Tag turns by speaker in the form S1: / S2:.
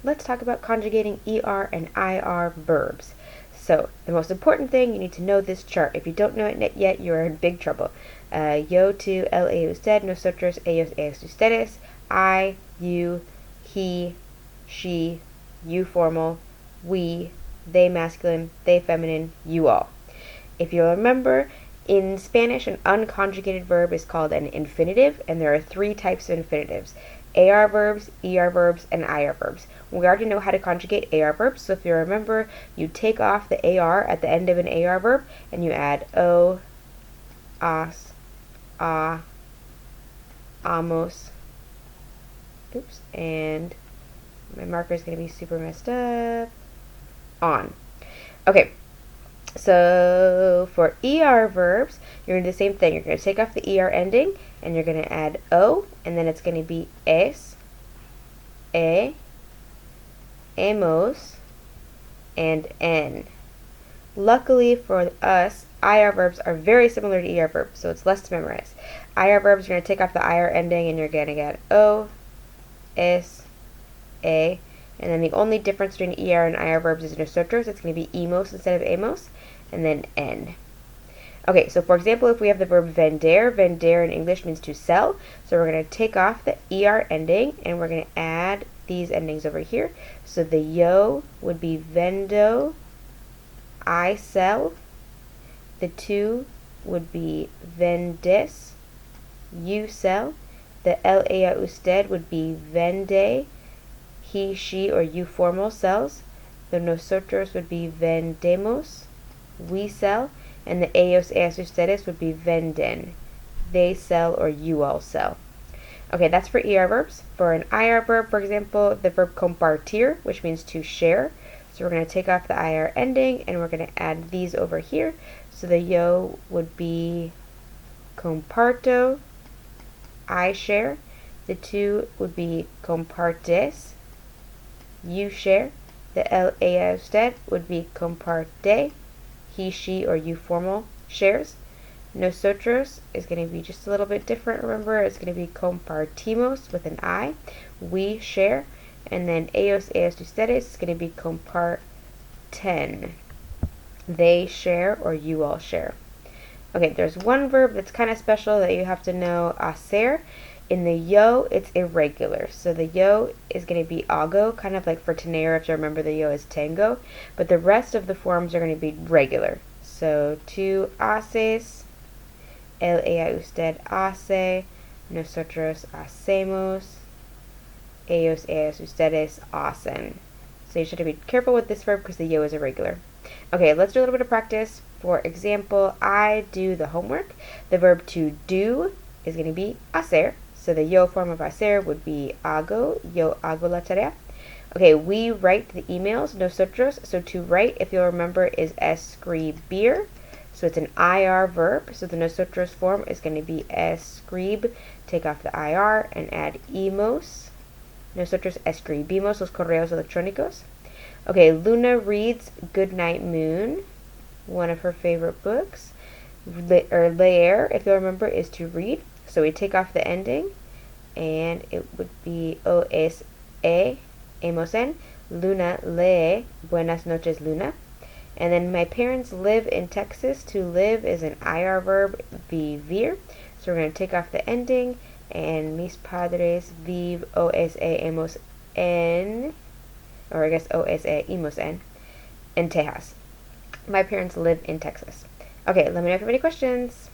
S1: let's talk about conjugating ER and IR verbs. So, the most important thing, you need to know this chart. If you don't know it yet, you're in big trouble. Yo tú, él, ella, usted, nosotros, ellos, ellas, ustedes, I, you, he, she, you formal, we, they masculine, they feminine, you all. If you'll remember, in Spanish, an unconjugated verb is called an infinitive, and there are 3 types of infinitives: AR verbs, ER verbs, and IR verbs. We already know how to conjugate AR verbs, so if you remember, you take off the AR at the end of an AR verb, and you add o, as, a, amos, oops, and my marker is going to be super messed up, on. Okay, so for ER verbs, you're going to do the same thing. You're going to take off the ER ending, and you're going to add O, and then it's going to be es, e, hemos, and en. Luckily for us, IR verbs are very similar to ER verbs, so it's less to memorize. IR verbs, you're going to take off the IR ending, and you're going to get O, es, e, and then the only difference between ER and IR verbs is nosotros. It's going to be hemos instead of hemos, and then en. Okay, so for example, if we have the verb vender, vender in English means to sell. So we're going to take off the ER ending, and we're going to add these endings over here. So the yo would be vendo, I sell. The tu would be vendes, you sell. The él, ella, usted would be vende, he, she, or you formal sells. The nosotros would be vendemos, we sell. And the ellos, ellas, ustedes would be venden, they sell or you all sell. Okay, that's for ER verbs. For an IR verb, for example, the verb compartir, which means to share. So we're going to take off the IR ending, and we're going to add these over here. So the yo would be comparto, I share. The tu would be compartes, you share. The él, ella, usted would be comparte, he, she, or you formal shares. Nosotros is going to be just a little bit different. Remember, it's going to be compartimos with an I. We share. And then ellos, ellas, ustedes is going to be comparten. They share or you all share. Okay, there's one verb that's kind of special that you have to know, hacer. In the yo, it's irregular. So the yo is going to be hago, kind of like for tener, if you remember the yo is tengo. But the rest of the forms are going to be regular. So tú haces, él, ella, usted hace, nosotros hacemos, ellos, ellas, ustedes hacen. So you should be careful with this verb because the yo is irregular. Okay, let's do a little bit of practice. For example, I do the homework. The verb to do is going to be hacer. So the yo form of hacer would be hago, yo hago la tarea. Okay, we write the emails, nosotros. So to write, if you'll remember, is escribir. So it's an IR verb. So the nosotros form is going to be escrib. Take off the IR and add imos. Nosotros escribimos los correos electrónicos. Okay, Luna reads Goodnight Moon, one of her favorite books. Leer, if you'll remember, is to read. So we take off the ending, and it would be o-es-e, hemos en. Luna lee, buenas noches, Luna. And then my parents live in Texas. To live is an IR verb, vivir. So we're going to take off the ending, and mis padres vive o-es-e, hemos en, or I guess o-es-e, hemos en Texas. My parents live in Texas. Okay, let me know if you have any questions.